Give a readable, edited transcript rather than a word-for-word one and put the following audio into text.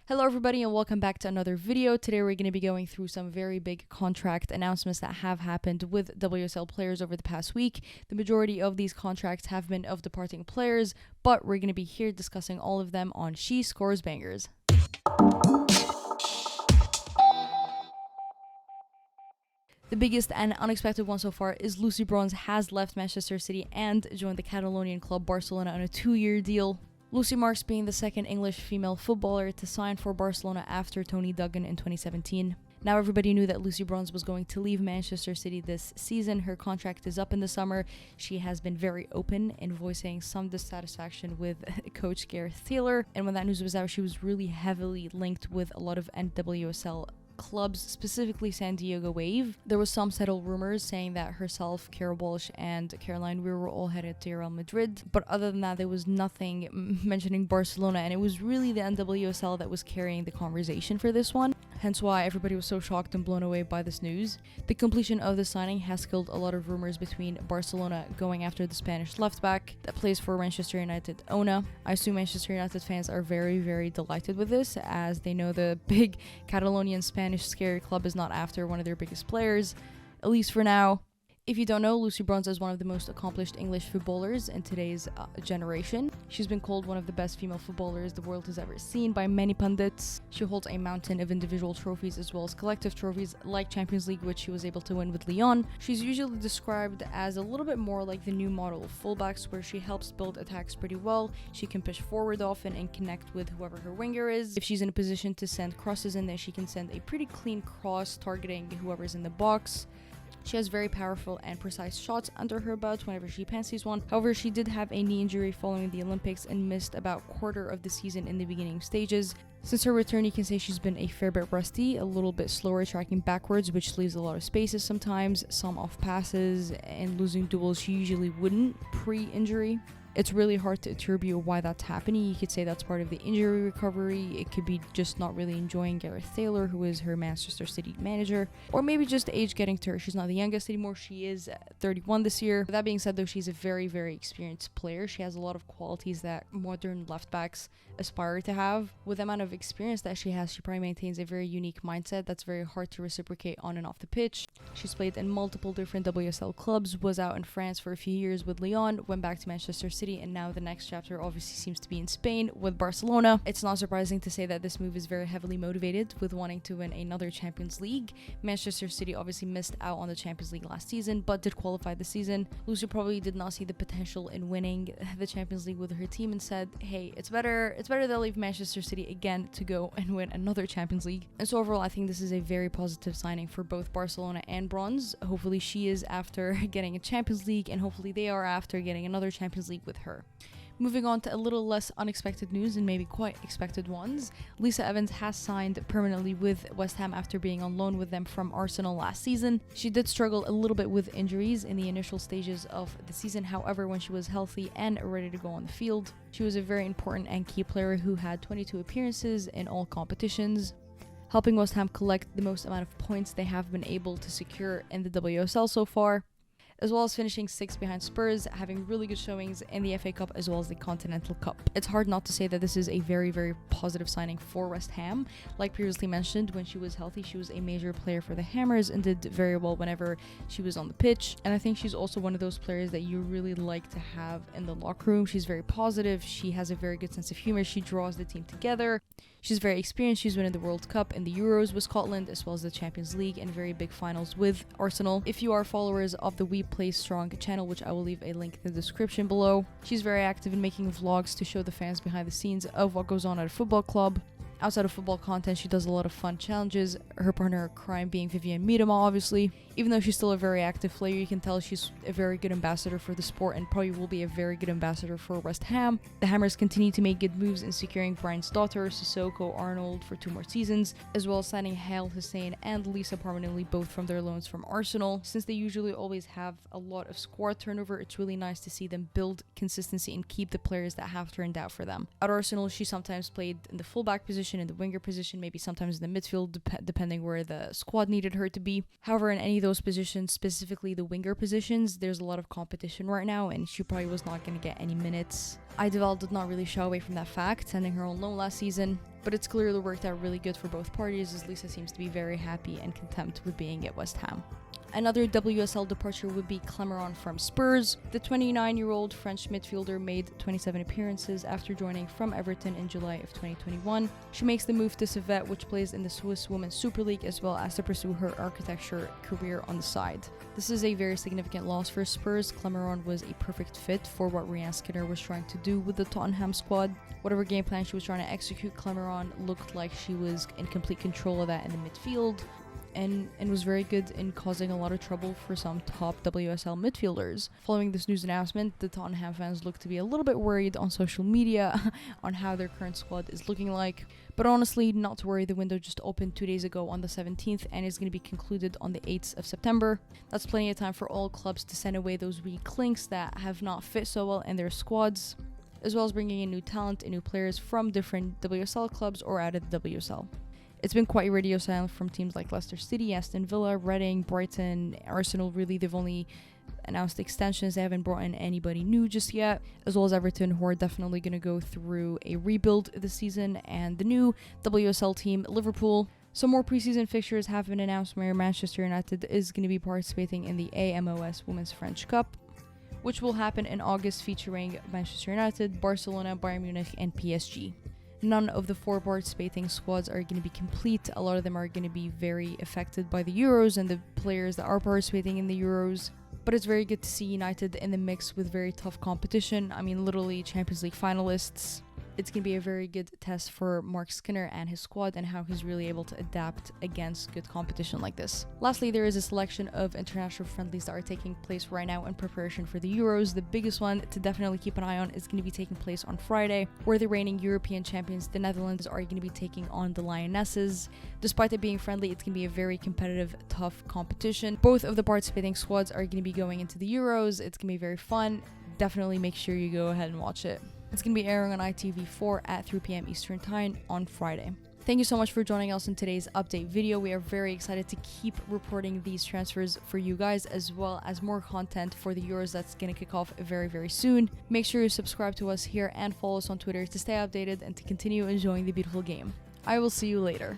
Hello everybody and welcome back to another video. Today we're going to be going through some very big contract announcements that have happened with WSL players over the past week. The majority of these contracts have been of departing players, but we're going to be here discussing all of them on She Scores Bangers. The biggest and unexpected one so far is Lucy Bronze has left Manchester City and joined the Catalonian club Barcelona on a 2-year deal. Lucy marks being the second English female footballer to sign for Barcelona after Toni Duggan in 2017. Now everybody knew that Lucy Bronze was going to leave Manchester City this season. Her contract is up in the summer. She has been very open in voicing some dissatisfaction with coach Gareth Taylor. And when that news was out, she was really heavily linked with a lot of NWSL clubs, specifically San Diego Wave. There was some settled rumors saying that herself, Kara Walsh, and Caroline Weir were all headed to Real Madrid, but other than that there was nothing mentioning Barcelona, and it was really the NWSL that was carrying the conversation for this one, hence why everybody was so shocked and blown away by this news. The completion of the signing has killed a lot of rumors between Barcelona going after the Spanish left back that plays for Manchester United, Ona. I assume Manchester United fans are very, very delighted with this, as they know the big Catalonian Spanish scary club is not after one of their biggest players, at least for now. If you don't know, Lucy Bronze is one of the most accomplished English footballers in today's generation. She's been called one of the best female footballers the world has ever seen by many pundits. She holds a mountain of individual trophies as well as collective trophies like Champions League, which she was able to win with Lyon. She's usually described as a little bit more like the new model of fullbacks, where she helps build attacks pretty well. She can push forward often and connect with whoever her winger is. If she's in a position to send crosses in, then she can send a pretty clean cross targeting whoever's in the box. She has very powerful and precise shots under her belt whenever she fancies one. However, she did have a knee injury following the Olympics and missed about quarter of the season in the beginning stages. Since her return, you can say she's been a fair bit rusty, a little bit slower tracking backwards, which leaves a lot of spaces sometimes, some off passes, and losing duels she usually wouldn't pre-injury. It's really hard to attribute why that's happening. You could say that's part of the injury recovery. It could be just not really enjoying Gareth Taylor, who is her Manchester City manager, or maybe just age getting to her. She's not the youngest anymore. She is 31 this year. With that being said, though, she's a very, very experienced player. She has a lot of qualities that modern left backs aspire to have. With the amount of experience that she has, she probably maintains a very unique mindset that's very hard to reciprocate on and off the pitch. She's played in multiple different WSL clubs, was out in France for a few years with Lyon, went back to Manchester City, and now the next chapter obviously seems to be in Spain with Barcelona. It's not surprising to say that this move is very heavily motivated with wanting to win another Champions League. Manchester City obviously missed out on the Champions League last season, but did qualify this season. Lucy probably did not see the potential in winning the Champions League with her team and said, hey, it's better they'll leave Manchester City again to go and win another Champions League. And so overall, I think this is a very positive signing for both Barcelona and Bronze. Hopefully she is after getting a Champions League, and hopefully they are after getting another Champions League with her. Moving on to a little less unexpected news and maybe quite expected ones. Lisa Evans has signed permanently with West Ham after being on loan with them from Arsenal last season. She did struggle a little bit with injuries in the initial stages of the season. However, when she was healthy and ready to go on the field, she was a very important and key player who had 22 appearances in all competitions, helping West Ham collect the most amount of points they have been able to secure in the WSL so far, as well as finishing 6th behind Spurs, having really good showings in the FA Cup as well as the Continental Cup. It's hard not to say that this is a very, very positive signing for West Ham. Like previously mentioned, when she was healthy, she was a major player for the Hammers and did very well whenever she was on the pitch. And I think she's also one of those players that you really like to have in the locker room. She's very positive. She has a very good sense of humor. She draws the team together. She's very experienced. She's winning the World Cup and the Euros with Scotland, as well as the Champions League and very big finals with Arsenal. If you are followers of the We Play Strong channel, which I will leave a link in the description below, she's very active in making vlogs to show the fans behind the scenes of what goes on at a football club. Outside of football content, she does a lot of fun challenges, her partner in crime being Vivianne Miedema, obviously. Even though she's still a very active player, you can tell she's a very good ambassador for the sport and probably will be a very good ambassador for West Ham. The Hammers continue to make good moves in securing Brian's daughter, Sissoko Arnold, for 2 more seasons, as well as signing Hail Hussein and Lisa permanently, both from their loans from Arsenal. Since they usually always have a lot of squad turnover, it's really nice to see them build consistency and keep the players that have turned out for them. At Arsenal, she sometimes played in the fullback position, position, in the winger position, maybe sometimes in the midfield, depending where the squad needed her to be. However, in any of those positions, specifically the winger positions, there's a lot of competition right now, and she probably was not going to get any minutes. Eidevall did not really shy away from that fact, sending her on loan last season, but it's clearly worked out really good for both parties, as Lisa seems to be very happy and content with being at West Ham. Another WSL departure would be Clemere from Spurs. The 29-year-old French midfielder made 27 appearances after joining from Everton in July of 2021. She makes the move to Servette, which plays in the Swiss Women's Super League, as well as to pursue her architecture career on the side. This is a very significant loss for Spurs. Clemere was a perfect fit for what Rianne Skinner was trying to do with the Tottenham squad. Whatever game plan she was trying to execute, Clemere looked like she was in complete control of that in the midfield. And was very good in causing a lot of trouble for some top WSL midfielders. Following this news announcement, the Tottenham fans look to be a little bit worried on social media on how their current squad is looking like. But honestly, not to worry, the window just opened 2 days ago on the 17th and is going to be concluded on the 8th of September. That's plenty of time for all clubs to send away those weak links that have not fit so well in their squads, as well as bringing in new talent and new players from different WSL clubs or out of the WSL. It's been quite radio silent from teams like Leicester City, Aston Villa, Reading, Brighton, Arsenal. Really, they've only announced extensions. They haven't brought in anybody new just yet, as well as Everton, who are definitely going to go through a rebuild this season, and the new WSL team, Liverpool. Some more preseason fixtures have been announced where Manchester United is going to be participating in the AMOS Women's French Cup, which will happen in August, featuring Manchester United, Barcelona, Bayern Munich, and PSG. None of the 4 participating squads are going to be complete. A lot of them are going to be very affected by the Euros and the players that are participating in the Euros. But it's very good to see United in the mix with very tough competition. I mean, literally Champions League finalists. It's going to be a very good test for Mark Skinner and his squad and how he's really able to adapt against good competition like this. Lastly, there is a selection of international friendlies that are taking place right now in preparation for the Euros. The biggest one to definitely keep an eye on is going to be taking place on Friday, where the reigning European champions, the Netherlands, are going to be taking on the Lionesses. Despite it being friendly, it's going to be a very competitive, tough competition. Both of the participating squads are going to be going into the Euros. It's going to be very fun. Definitely make sure you go ahead and watch it. It's going to be airing on ITV4 at 3 p.m. Eastern Time on Friday. Thank you so much for joining us in today's update video. We are very excited to keep reporting these transfers for you guys, as well as more content for the Euros that's going to kick off very, very soon. Make sure you subscribe to us here and follow us on Twitter to stay updated and to continue enjoying the beautiful game. I will see you later.